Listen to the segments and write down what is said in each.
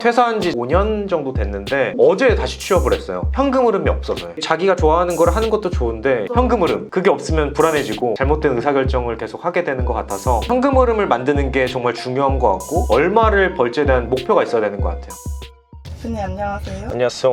퇴사한 지 5년 정도 됐는데 어제 다시 취업을 했어요. 현금 흐름이 없어서요. 자기가 좋아하는 걸 하는 것도 좋은데 현금 흐름, 그게 없으면 불안해지고 잘못된 의사결정을 계속 하게 되는 것 같아서 현금 흐름을 만드는 게 정말 중요한 것 같고 얼마를 벌지에 대한 목표가 있어야 되는 것 같아요. 대표님 안녕하세요. 안녕하세요.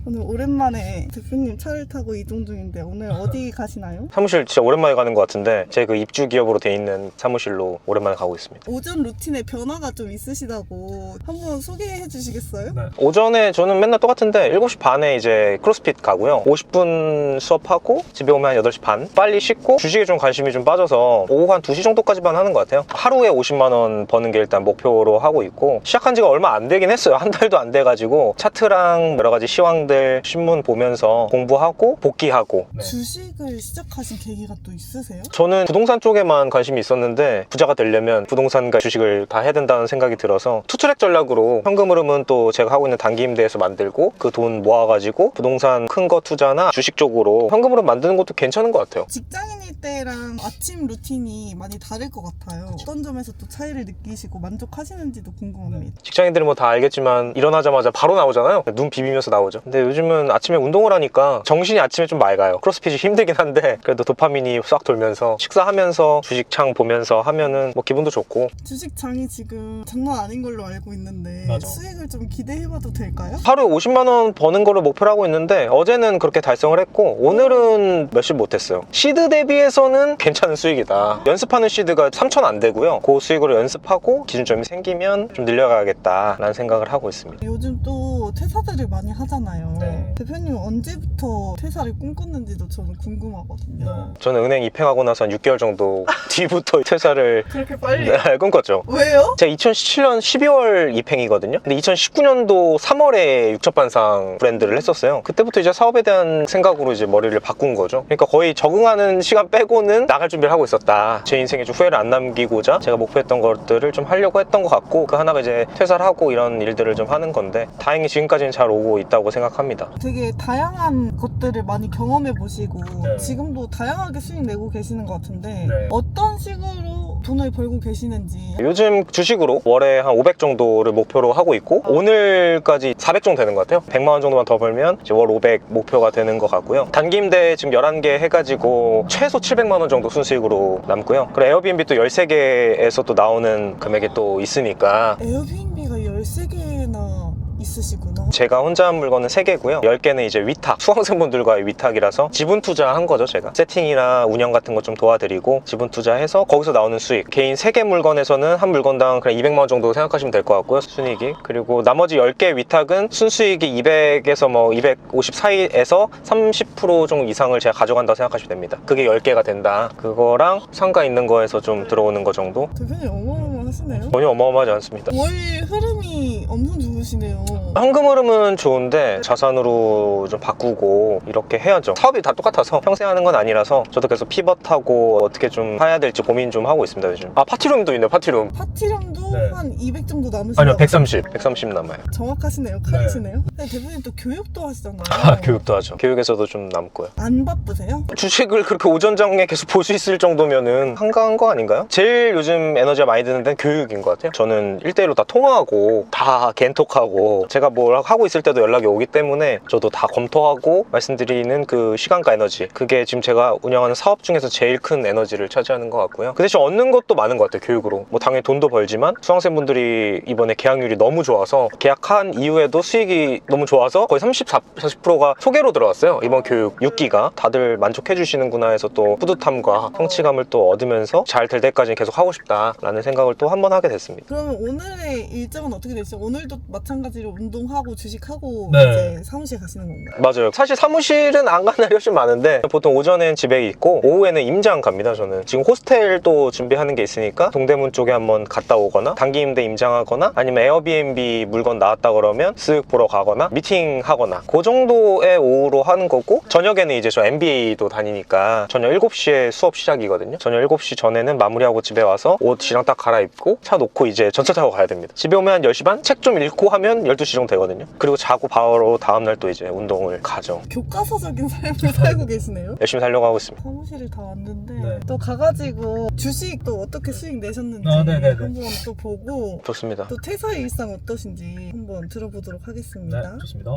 오늘 오랜만에 대표님 차를 타고 이동 중인데 오늘 어디 가시나요? 사무실 진짜 오랜만에 가는 것 같은데 제 그 입주 기업으로 돼 있는 사무실로 오랜만에 가고 있습니다. 오전 루틴에 변화가 좀 있으시다고 한번 소개해 주시겠어요? 오전에 저는 맨날 똑같은데 7시 반에 이제 크로스핏 가고요. 50분 수업하고 집에 오면 한 8시 반. 빨리 씻고 주식에 좀 관심이 좀 빠져서 오후 한 2시 정도까지만 하는 것 같아요. 하루에 50만 원 버는 게 일단 목표로 하고 있고 시작한 지가 얼마 안 되긴 했어요. 한 달도 안 돼가지고 차트랑 여러 가지 시황들 신문 보면서 공부하고 복귀하고. 주식을 시작하신 계기가 또 있으세요? 저는 부동산 쪽에만 관심이 있었는데 부자가 되려면 부동산과 주식을 다 해야 된다는 생각이 들어서 투트랙 전략으로 현금 흐름은 또 제가 하고 있는 단기 임대에서 만들고 그 돈 모아가지고 부동산 큰 거 투자나 주식 쪽으로 현금 흐름 만드는 것도 괜찮은 것 같아요. 직장인일 때랑 아침 루틴이 많이 다를 것 같아요. 어떤 점에서 또 차이를 느끼시고 만족하시는지도 궁금합니다. 직장인들은 뭐 다 알겠지만 일어나자마자 바로 나오잖아요. 눈 비비면서 나오죠. 근데 요즘은 아침에 운동을 하니까 정신이 아침에 좀 맑아요. 크로스핏이 힘들긴 한데 그래도 도파민이 싹 돌면서 식사하면서 주식창 보면서 하면은 뭐 기분도 좋고. 주식장이 지금 장난 아닌 걸로 알고 있는데 맞아. 수익을 좀 기대해봐도 될까요? 하루에 50만 원 버는 거를 목표로 하고 있는데 어제는 그렇게 달성을 했고 오늘은 몇십 못했어요. 시드 대비해서는 괜찮은 수익이다. 연습하는 시드가 3천 안 되고요. 그 수익으로 연습하고 기준점이 생기면 좀 늘려가야겠다라는 생각을 하고 있습니다. 요즘 또 퇴사들을 많이 하잖아요. 네. 대표님 언제부터 퇴사를 꿈꿨는지도 저는 궁금하거든요. 저는 은행 입행하고 나서 한 6개월 정도 뒤부터 퇴사를 그렇게 빨리? 꿈꿨죠. 왜요? 제가 2017년 12월 입행이거든요. 근데 2019년도 3월에 육첩반상 브랜드를 했었어요. 그때부터 이제 사업에 대한 생각으로 이제 머리를 바꾼 거죠. 그러니까 거의 적응하는 시간 빼고는 나갈 준비를 하고 있었다. 제 인생에 좀 후회를 안 남기고자 제가 목표했던 것들을 좀 하려고 했던 것 같고 그 하나가 이제 퇴사를 하고 이런 일들을 좀 하는 건데 다행히 지금까지는 잘 오고 있다고 생각합니다. 되게 다양한 것들을 많이 경험해 보시고 지금도 다양하게 수익 내고 계시는 것 같은데 어떤 식으로 돈을 벌고 계시는지. 요즘 주식으로 월에 한 500 정도를 목표로 하고 있고 오늘까지 400 정도 되는 것 같아요. 100만 원 정도만 더 벌면 이제 월 500 목표가 되는 것 같고요. 단기 임대 지금 11개 해가지고 최소 700만 원 정도 순수익으로 남고요. 그리고 에어비앤비 또 13개에서 또 나오는 금액이 또 있으니까 에어비앤비가 13개나 있으시구나. 제가 혼자 한 물건은 3개고요. 10개는 이제 위탁, 수강생분들과의 위탁이라서 지분 투자한 거죠, 제가. 세팅이나 운영 같은 거 좀 도와드리고 지분 투자해서 거기서 나오는 수익. 개인 3개 물건에서는 한 물건당 그냥 200만 원 정도 생각하시면 될 것 같고요, 순이익이. 그리고 나머지 10개 위탁은 순수익이 200에서 뭐 250 사이에서 30% 정도 이상을 제가 가져간다고 생각하시면 됩니다. 그게 10개가 된다. 그거랑 상가 있는 거에서 좀 들어오는 거 정도? 대표님 어마어마하시네요. 전혀 어마어마하지 않습니다. 월 흐름이 엄청 좋으시네요. 현금 흐름은 좋은데 자산으로 좀 바꾸고 이렇게 해야죠. 사업이 다 똑같아서 평생 하는 건 아니라서 저도 계속 피벗하고 어떻게 좀 해야 될지 고민 좀 하고 있습니다, 요즘. 아, 파티룸도 있네요, 파티룸. 파티룸도 한 200 정도 남으시나요? 아니요, 130 남아요. 정확하시네요. 칼이시네요. 근데 대표님 또 교육도 하시잖아요. 교육도 하죠. 교육에서도 좀 남고요. 안 바쁘세요? 주식을 그렇게 오전장에 계속 볼 수 있을 정도면은 한가한 거 아닌가요? 제일 요즘 에너지가 많이 드는 데는 교육인 것 같아요. 저는 1대1로 다 통화하고 다 겐톡하고 제가 뭘 하고 있을 때도 연락이 오기 때문에 저도 다 검토하고 말씀드리는 그 시간과 에너지, 그게 지금 제가 운영하는 사업 중에서 제일 큰 에너지를 차지하는 것 같고요. 그 대신 얻는 것도 많은 것 같아요, 교육으로. 뭐 당연히 돈도 벌지만 수강생분들이 이번에 계약률이 너무 좋아서 계약한 이후에도 수익이 너무 좋아서 거의 40%가 소개로 들어왔어요. 이번 교육 6기가 다들 만족해 주시는구나 해서 또 뿌듯함과 성취감을 또 얻으면서 잘 될 때까지 계속 하고 싶다라는 생각을 또 한 번 하게 됐습니다. 그러면 오늘의 일정은 어떻게 되시죠? 오늘도 마찬가지로 운동하고 주식하고 이제 사무실 가시는 건가요? 맞아요. 사실 사무실은 안 가는 날이 훨씬 많은데 보통 오전엔 집에 있고 오후에는 임장 갑니다. 저는 지금 호스텔도 준비하는 게 있으니까 동대문 쪽에 한번 갔다 오거나 단기 임대 임장하거나 아니면 에어비앤비 물건 나왔다 그러면 쓱 보러 가거나 미팅하거나 그 정도의 오후로 하는 거고 저녁에는 이제 저 MBA도 다니니까 저녁 7시에 수업 시작이거든요. 저녁 7시 전에는 마무리하고 집에 와서 옷 지랑 딱 갈아입고 씻고 차 놓고 이제 전철 타고 가야 됩니다. 집에 오면 한 10시 반? 책 좀 읽고 하면 12시 정도 되거든요. 그리고 자고 바로 다음날 또 이제 운동을 가죠. 교과서적인 삶을 살고 계시네요. 열심히 살려고 하고 있습니다. 사무실을 다 왔는데 네. 또 가가지고 주식 또 어떻게 수익 내셨는지 네네네. 한번 또 보고 좋습니다. 또 퇴사의 일상 어떠신지 한번 들어보도록 하겠습니다. 네, 좋습니다.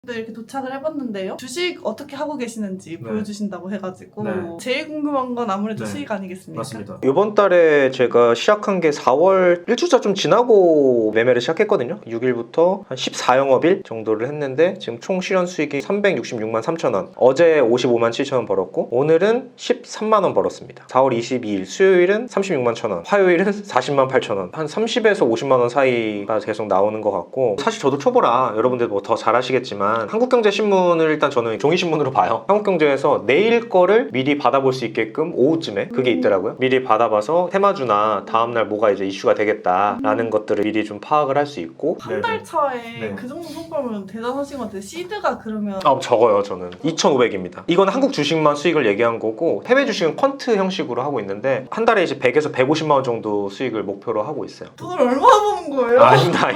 네, 이렇게 도착을 해봤는데요. 주식 어떻게 하고 계시는지 네. 보여주신다고 해가지고 네. 제일 궁금한 건 아무래도 네. 수익 아니겠습니까? 맞습니다. 이번 달에 제가 시작한 게 4월 1주차 좀 지나고 매매를 시작했거든요. 6일부터 한 14영업일 정도를 했는데 지금 총 실현 수익이 366만 3천원. 어제 55만 7천원 벌었고 오늘은 13만원 벌었습니다. 4월 22일 수요일은 36만 1천원, 화요일은 40만 8천원. 한 30에서 50만원 사이가 계속 나오는 것 같고, 사실 저도 초보라 여러분들 뭐 더 잘 아시겠지만 한국경제신문을 일단 저는 종이신문으로 봐요. 한국경제에서 내일 거를 미리 받아볼 수 있게끔 오후쯤에 그게 있더라고요. 미리 받아봐서 테마주나 다음날 뭐가 이제 이슈가 되겠다라는 것들을 미리 좀 파악을 할 수 있고. 한 달 차에 네. 그 정도 성과면 대단하신 것 같아요. 시드가 그러면 적어요. 저는 2,500입니다. 이건 한국 주식만 수익을 얘기한 거고, 해외 주식은 퀀트 형식으로 하고 있는데 한 달에 이제 100에서 150만 원 정도 수익을 목표로 하고 있어요. 돈을 얼마나 버는 거예요? 아닙니다.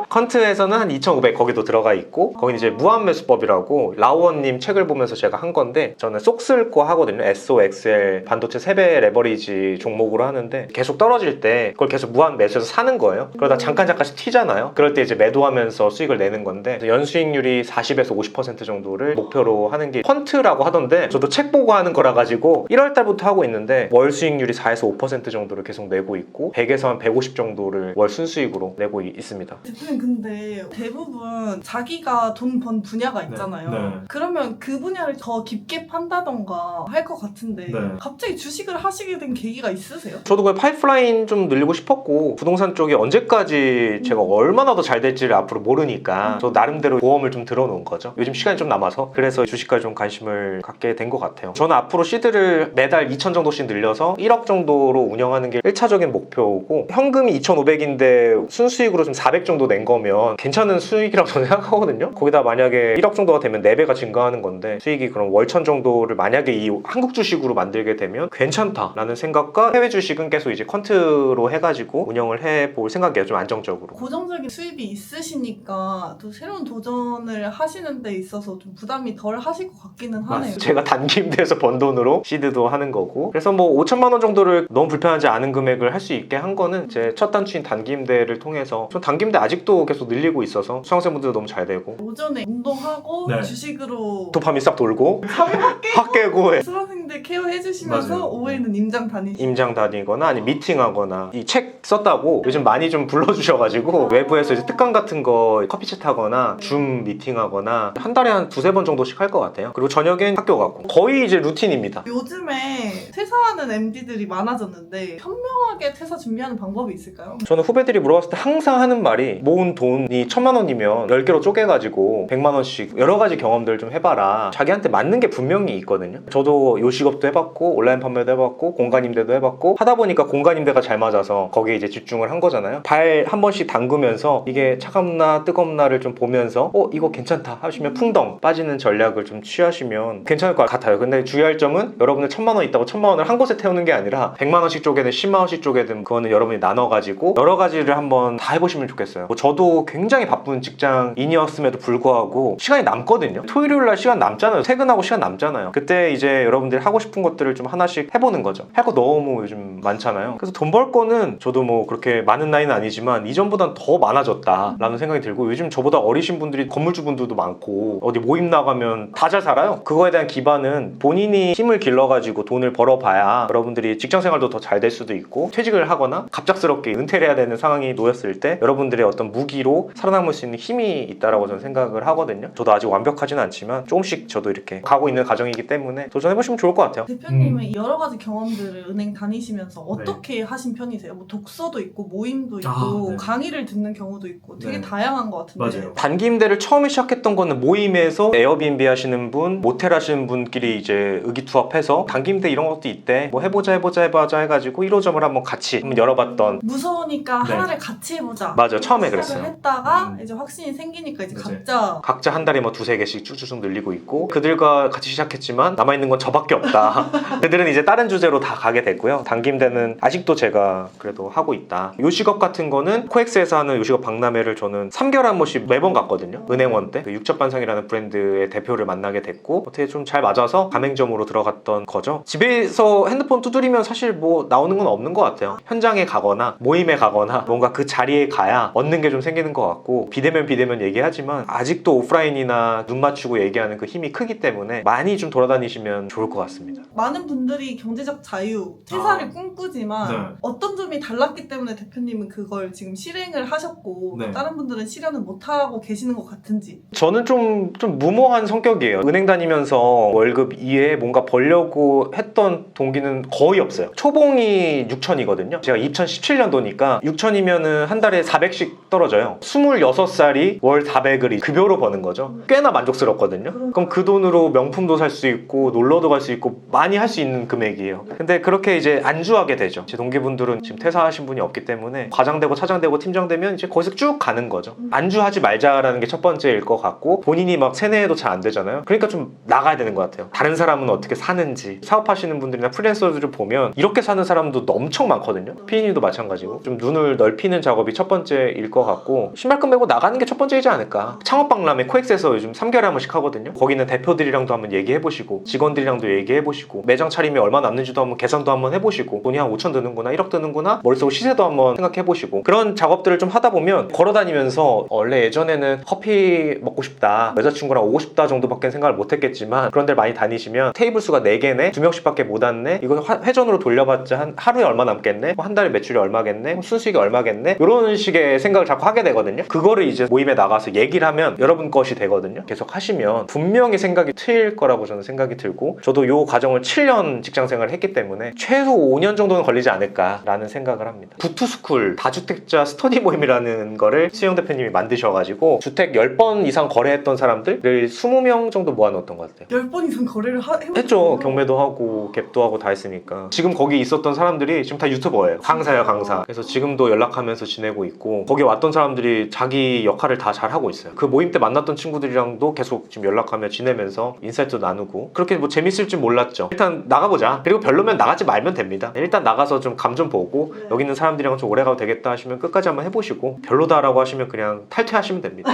퀀트에서는 한 2,500 거기도 들어가 있고, 거긴 이제 무한매수법이라고 라우언님 책을 보면서 제가 한 건데, 저는 쏙쓸거 하거든요. SOXL 반도체 3배 레버리지 종목으로 하는데 계속 떨어질 때 그걸 계속 무한매수해서 사는 거예요. 그러다 잠깐씩 튀잖아요. 그럴 때 이제 매도하면서 수익을 내는 건데, 연수익률이 40에서 50% 정도를 목표로 하는 게 퀀트라고 하던데, 저도 책 보고 하는 거라 가지고 1월 달부터 하고 있는데 월 수익률이 4에서 5% 정도를 계속 내고 있고 100에서 한 150 정도를 월 순수익으로 내고 있습니다. 대표님 근데 대부분 자기가 돈 번 분야가 있잖아요. 네. 그러면 그 분야를 더 깊게 판다던가 할 것 같은데 네. 갑자기 주식을 하시게 된 계기가 있으세요? 저도 그 파이프라인 좀 늘리고 싶었고, 부동산 쪽이 언제까지 제가 얼마나 더 잘 될지를 앞으로 모르니까 저 나름대로 보험을 좀 들어놓은 거죠. 요즘 시간이 좀 남아서. 그래서 주식까지 좀 관심을 갖게 된 것 같아요. 저는 앞으로 시드를 매달 2천 정도씩 늘려서 1억 정도로 운영하는 게 1차적인 목표고, 현금이 2,500인데 순수익으로 좀 400 정도 낸 거면 괜찮은 수익이라고 저는 생각하거든요. 거기다 만약에 1억 정도가 되면 4배가 증가하는 건데, 수익이 그럼 월천 정도를 만약에 이 한국 주식으로 만들게 되면 괜찮다라는 생각과, 해외 주식은 계속 이제 퀀트로 해가지고 운영을 해볼 생각이에요. 좀 안정적으로. 고정적인 수입이 있으시니까 또 새로운 도전을 하시는 데 있어서 좀 부담이 덜 하실 것 같기는 하네요. 제가 단기 임대에서 번 돈으로 시드도 하는 거고, 그래서 뭐 5천만 원 정도를 너무 불편하지 않은 금액을 할 수 있게 한 거는 제 첫 단추인 단기 임대를 통해서, 전 단기 임대 아직도 계속 늘리고 있어서 수강생분들도 너무 잘 되고, 오전에 운동하고 네. 주식으로 도파민 싹 돌고 잠이 확 깨고 수강생들 케어해주시면서 맞아요. 오후에는 임장 다니시고 임장 다니거나 아니 미팅하거나, 이 책 썼다고 요즘 많이 좀 불러주셔가지고 외부에서 이제 특강 같은 거 커피챗 하거나 줌 미팅하거나 한 달에 한 2-3번 정도씩 할 것 같아요. 그리고 저녁엔 학교 가고, 거의 이제 루틴입니다. 요즘에 퇴사하는 MD들이 많아졌는데 현명하게 퇴사 준비하는 방법이 있을까요? 저는 후배들이 물어봤을 때 항상 하는 말이, 모은 돈이 1,000만 원이면 10개로 쪼개가지고 100만 원씩 여러 가지 경험들 좀 해봐라. 자기한테 맞는 게 분명히 있거든요. 저도 요식업도 해봤고 온라인 판매도 해봤고 공간임대도 해봤고 하다 보니까 공간임대가 잘 맞아서 거기에 이제 집중을 한 거잖아요. 발 한 번씩 담그면서 이게 차갑나 뜨겁나를 좀 보면서 이거 괜찮다 하시면 풍덩 빠지는 전략을 좀 취하시면 괜찮을 것 같아요. 근데 주의할 점은, 여러분들 1,000만 원 있다고 1,000만 원을 한 곳에 태우는 게 아니라 100만 원씩 쪼개든 10만 원씩 쪼개든 그거는 여러분이 나눠가지고 여러 가지를 한번 다 해보시면 좋겠어요. 뭐 저도 굉장히 바쁜 직장인이었음에도 불구하고 시간이 남거든요. 토요일 날 시간 남잖아요. 퇴근하고 시간 남잖아요. 그때 이제 여러분들이 하고 싶은 것들을 좀 하나씩 해보는 거죠. 할 거 너무 요즘 많잖아요. 그래서 돈 벌 거는 저도 뭐 그렇게 많은 나이는 아니지만 이전보단 더 많아졌다라는 생각이 들고, 요즘 저보다 어리신 분들이 건물주분들도 많고 어디 모임 나가면 다 잘 살아요. 그거에 대한 기반은 본인이 힘을 길러가지고 돈을 벌어봐야 여러분들이 직장생활도 더 잘 될 수도 있고, 퇴직을 하거나 갑작스럽게 은퇴를 해야 되는 상황이 놓였을 때 여러분들의 어떤 무기로 살아남을 수 있는 힘이 있다라고 저는 생각을 하거든요. 저도 아직 완벽하진 않지만 조금씩 저도 이렇게 가고 있는 과정이기 때문에 도전해보시면 좋을 것 같아요. 대표님은 여러 가지 경험들을 은행 다니시면서 어떻게 하신 편이세요? 뭐 독서도 있고 모임도 있고 네. 강의를 듣는 경우도 있고 되게 네. 다양한 것 같은데 맞아요. 단기 임대를 처음에 시작했던 거는 모임에서 에어비앤비 하시는 분, 모텔 하시는 분끼리 이제 의기투합해서 단기 임대 이런 것도 있대, 뭐 해보자 해가지고 1호점을 한번 같이 한번 열어봤던. 무서우니까 네. 하나를 같이 해보자. 맞아요. 처음에 시작을 그랬어요. 했다가 이제 확신이 생기니까 이제 맞아요. 각자 각자 한 달에 뭐 2-3개씩 쭉쭉쭉 늘리고 있고, 그들과 같이 시작했지만 남아있는 건 저밖에 없다. 없다. 그들은 이제 다른 주제로 다 가게 됐고요. 단기임대는 아직도 제가 그래도 하고 있다. 요식업 같은 거는 코엑스에서 하는 요식업 박람회를 저는 3개월에 한 번씩 매번 갔거든요. 은행원 때 그 육첩반상이라는 브랜드의 대표를 만나게 됐고 어떻게 좀 잘 맞아서 가맹점으로 들어갔던 거죠. 집에서 핸드폰 두드리면 사실 뭐 나오는 건 없는 것 같아요. 현장에 가거나 모임에 가거나 뭔가 그 자리에 가야 얻는 게 좀 생기는 것 같고 비대면 얘기하지만 아직도 오프라인이나 눈 맞추고 얘기하는 그 힘이 크기 때문에 많이 좀 돌아다니시면 좋을 것 같습니다. 많은 분들이 경제적 자유, 퇴사를 꿈꾸지만 네. 어떤 점이 달랐기 때문에 대표님은 그걸 지금 실행을 하셨고 네. 다른 분들은 실현을 못하고 계시는 것 같은지. 저는 좀 무모한 성격이에요. 은행 다니면서 월급 이외에 뭔가 벌려고 했던 동기는 거의 없어요. 초봉이 6천이거든요. 제가 2017년도니까 6천이면은 한 달에 400씩 떨어져요. 26살이 월 400을 급여로 버는 거죠. 꽤나 만족스럽거든요. 그럼 그 돈으로 명품도 살 수 있고 놀러도 갈 수 있고 많이 할 수 있는 금액이에요. 근데 그렇게 이제 안주하게 되죠. 제 동기분들은 지금 퇴사하신 분이 없기 때문에 과장되고 차장되고 팀장되면 이제 거기서 쭉 가는 거죠. 안주하지 말자라는 게 첫 번째일 것 같고 본인이 막 세뇌해도 잘 안 되잖아요. 그러니까 좀 나가야 되는 것 같아요. 다른 사람은 어떻게 사는지 사업하시는 분들이나 프리랜서들을 보면 이렇게 사는 사람도 엄청 많거든요. 피디님도 마찬가지고 좀 눈을 넓히는 작업이 첫 번째일 것 같고 신발끈 메고 나가는 게 첫 번째이지 않을까. 창업박람회 코엑스에서 요즘 3개월에 한 번씩 하거든요. 거기는 대표들이랑도 한번 얘기해보시고 직원들이랑도 얘기해보시고 매장 차림이 얼마 남는지도 한번 계산도 한번 해보시고 돈이 한 5천 드는구나 1억 드는구나 머릿속으로 시세도 한번 생각해보시고 그런 작업들을 좀 하다 보면 걸어다니면서 원래 예전에는 커피 먹고 싶다 여자친구랑 오고 싶다 정도밖에 생각을 못했겠지만 그런 데를 많이 다니시면 테이블 수가 4개네 2명씩밖에 못 왔네 이거 회전으로 돌려봤자 한 하루에 얼마 남겠네 한 달에 매출이 얼마겠네 순수익이 얼마겠네 이런 식의 생각을 자꾸 하게 되거든요. 그거를 이제 모임에 나가서 얘기를 하면 여러분 것이 되거든요. 계속 하시면 분명히 생각이 트일 거라고 저는 생각이 들고 저도 이 과정을 7년 직장생활을 했기 때문에 최소 5년 정도는 걸리지 않을까라는 생각을 합니다. 부투스쿨 다주택자 스터디 모임이라는 거를 수영 대표님이 만드셔가지고 주택 10번 이상 거래했던 사람들을 20명 정도 모아놓았던 것 같아요. 10번 이상 거래를 했죠. 경매도 하고 갭도 하고 다 했으니까. 지금 거기 있었던 사람들이 지금 다 유튜버예요. 강사야 강사. 그래서 지금도 연락하면서 지내고 있고 거기 왔던 사람들이 자기 역할을 다 잘하고 있어요. 그 모임 때 만났던 친구들이랑도 계속 지금 연락하며 지내면서 인사이트도 나누고 그렇게 뭐 재밌을 줄 몰랐죠. 일단 나가보자. 그리고 별로면 나가지 말면 됩니다. 일단 나가서 좀 감 좀 보고 여기 있는 사람들이랑 좀 오래 가도 되겠다 하시면 끝까지 한번 해보시고 별로다라고 하시면 그냥 탈퇴하시면 됩니다.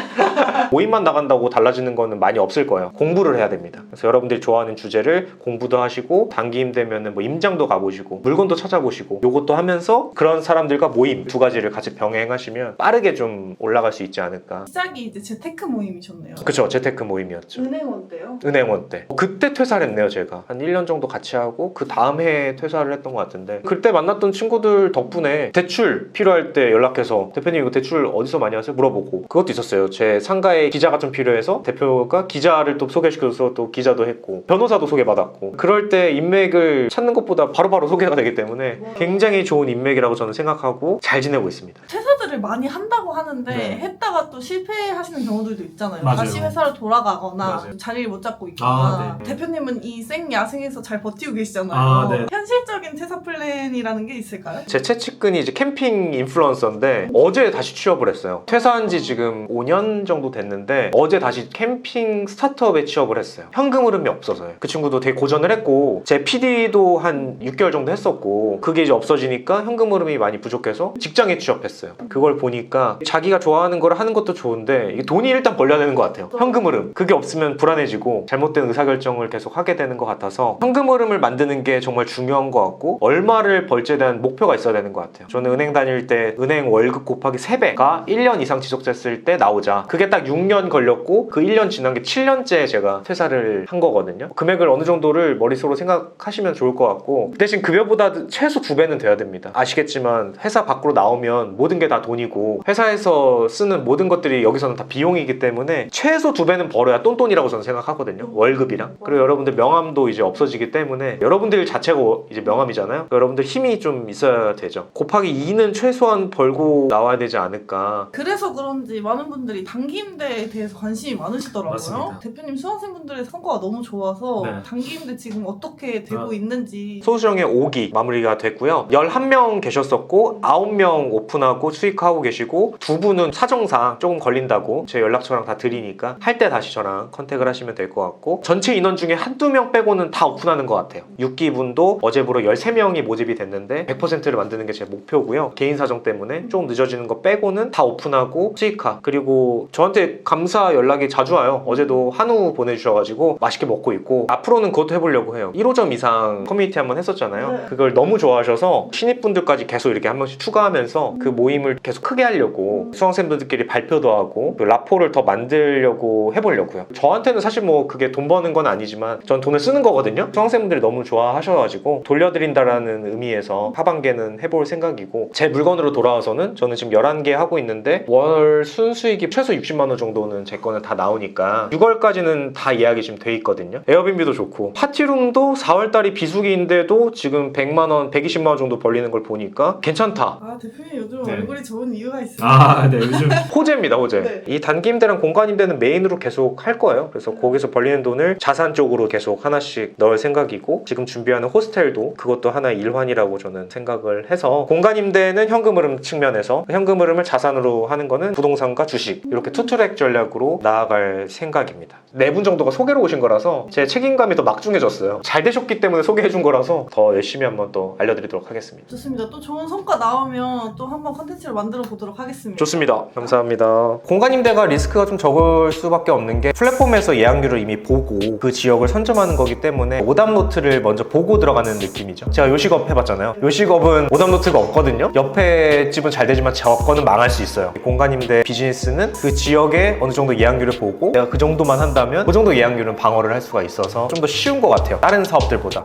모임만 나간다고 달라지는 거는 많이 없을 거예요. 공부를 해야 됩니다. 그래서 여러분들이 좋아하는 주제를 공부도 하시고 단기임 되면은 뭐 임장도 가보시고 물건도 찾아보시고 요것도 하면서 그런 사람들과 모임 두 가지를 같이 병행하시면 빠르게 좀 올라갈 수 있지 않을까. 시작이 이제 재테크 모임이셨네요. 그쵸, 재테크 모임이었죠. 은행원 때요? 은행원 때. 그때 퇴사를 했네요, 제가. 한 1년 정도 같이 하고 그 다음 해에 퇴사를 했던 것 같은데 그때 만났던 친구들 덕분에 대출 필요할 때 연락해서 대표님 이거 대출 어디서 많이 하세요? 물어보고 그것도 있었어요. 제 상가에 기자가 좀 필요해서 대표가 기자를 또 소개시켜서 또 기자도 했고 변호사도 소개받았고 그럴 때 인맥을 찾는 것보다 바로바로 소개가 되기 때문에 굉장히 좋은 인맥이라고 저는 생각하고 잘 지내고 있습니다. 퇴사들을 많이 한다고 하는데 네. 했다가 또 실패하시는 경우들도 있잖아요. 맞아요. 다시 회사로 돌아가거나 맞아요. 자리를 못 잡고 있거나 네. 대표님은 이 생야생에서 잘 버티고 계시잖아요. 네. 현실적인 퇴사 플랜이라는 게 있을까요? 제 채측근이 이제 캠핑 인플루언서인데 어제 다시 취업을 했어요. 퇴사한 지 지금 5년 정도 됐는데 어제 다시 캠핑 스타트업에 취업을 했어요. 현금 흐름이 없어서요. 그 친구도 되게 고전을 했고 제 PD도 한 6개월 정도 했었고 그게 이제 없어지니까 현금 흐름이 많이 부족해서 직장에 취업했어요. 그걸 보니까 자기가 좋아하는 걸 하는 것도 좋은데 이게 돈이 일단 벌려야 되는 것 같아요. 현금 흐름. 그게 없으면 불안해지고 잘못된 의사결정을 계속 하게 되는 것 같아서 현금 흐름을 만드는 게 정말 중요한 것 같고 얼마를 벌지에 대한 목표가 있어야 되는 것 같아요. 저는 은행 다닐 때 은행 월급 곱하기 3배가 1년 이상 지속됐을 때 나오자. 그게 딱 6년 걸렸고 그 1년 지난 게 7년째 제가 퇴사를 한 거거든요. 금액을 어느 정도를 머릿속으로 생각하시면 좋을 것 같고 그 대신 급여보다 최소 2배는 돼야 됩니다. 아시겠지만 회사 밖으로 나오면 모든 게 다 돈이고 회사에서 쓰는 모든 것들이 여기서는 다 비용이기 때문에 최소 2배는 벌어야 똔똔이라고 저는 생각하거든요. 월급이랑. 그리고 여러분들 명함도 이제 없어지기 때문에 여러분들 자체가 이제 명함이잖아요. 여러분들 힘이 좀 있어야 되죠. 곱하기 2는 최소한 벌고 나와야 되지 않을까. 그래서 그런지 많은 분들이 단기임대에 대해서 관심이 많으시더라고요. 맞습니다. 대표님 수강생분들의 성과가 너무 좋아서 네. 단기임대 지금 어떻게 되고 있는지. 소수정의 5기 마무리가 됐고요. 11명 계셨었고 9명 오픈하고 수익화 체크하고 계시고, 두 분은 사정상 조금 걸린다고 제 연락처랑 다 드리니까 할 때 다시 저랑 컨택을 하시면 될 것 같고, 전체 인원 중에 한두 명 빼고는 다 오픈하는 것 같아요. 6기분도 어제부로 13명이 모집이 됐는데 100%를 만드는 게 제 목표고요. 개인 사정 때문에 조금 늦어지는 거 빼고는 다 오픈하고 수익화, 그리고 저한테 감사 연락이 자주 와요. 어제도 한우 보내주셔가지고 맛있게 먹고 있고, 앞으로는 그것도 해보려고 해요. 1호점 이상 커뮤니티 한번 했었잖아요. 그걸 너무 좋아하셔서 신입분들까지 계속 이렇게 한 명씩 추가하면서 그 모임을 계속 크게 하려고, 수강생분들끼리 발표도 하고 라포를 더 만들려고 해보려고요. 저한테는 사실 뭐 그게 돈 버는 건 아니지만 전 돈을 쓰는 거거든요. 수강생분들이 너무 좋아하셔가지고 돌려드린다라는 의미에서 하반기에는 해볼 생각이고, 제 물건으로 돌아와서는 저는 지금 11개 하고 있는데 월 순수익이 최소 60만 원 정도는 제 거는 다 나오니까 6월까지는 다 예약이 지금 돼 있거든요. 에어비앤비도 좋고, 파티룸도 4월달이 비수기인데도 지금 100만 원, 120만 원 정도 벌리는 걸 보니까 괜찮다. 아, 대표님 요즘 네. 얼굴이 좋은 이유가 있어요. 네, 요즘 호재입니다, 호재. 네. 이 단기임대랑 공간임대는 메인으로 계속 할 거예요. 그래서 거기서 벌리는 돈을 자산 쪽으로 계속 하나씩 넣을 생각이고, 지금 준비하는 호스텔도 그것도 하나의 일환이라고 저는 생각을 해서, 공간임대는 현금 흐름 측면에서, 현금 흐름을 자산으로 하는 거는 부동산과 주식, 이렇게 투트랙 전략으로 나아갈 생각입니다. 4분 정도가 소개로 오신 거라서 제 책임감이 더 막중해졌어요. 잘 되셨기 때문에 소개해준 거라서 더 열심히 한번 또 알려드리도록 하겠습니다. 좋습니다. 또 좋은 성과 나오면 또 한번 컨텐츠를 만들어 보도록 하겠습니다. 좋습니다. 감사합니다. 공간임대가 리스크가 좀 적을 수밖에 없는 게, 플랫폼에서 예약률을 이미 보고 그 지역을 선점하는 거기 때문에 오답노트를 먼저 보고 들어가는 느낌이죠. 제가 요식업 해봤잖아요. 요식업은 오답노트가 없거든요. 옆에 집은 잘 되지만 제 거는 망할 수 있어요. 공간임대 비즈니스는 그 지역에 어느 정도 예약률을 보고 내가 그 정도만 한다면 그 정도 예약률은 방어를 할 수가 있어서 좀 더 쉬운 것 같아요, 다른 사업들보다.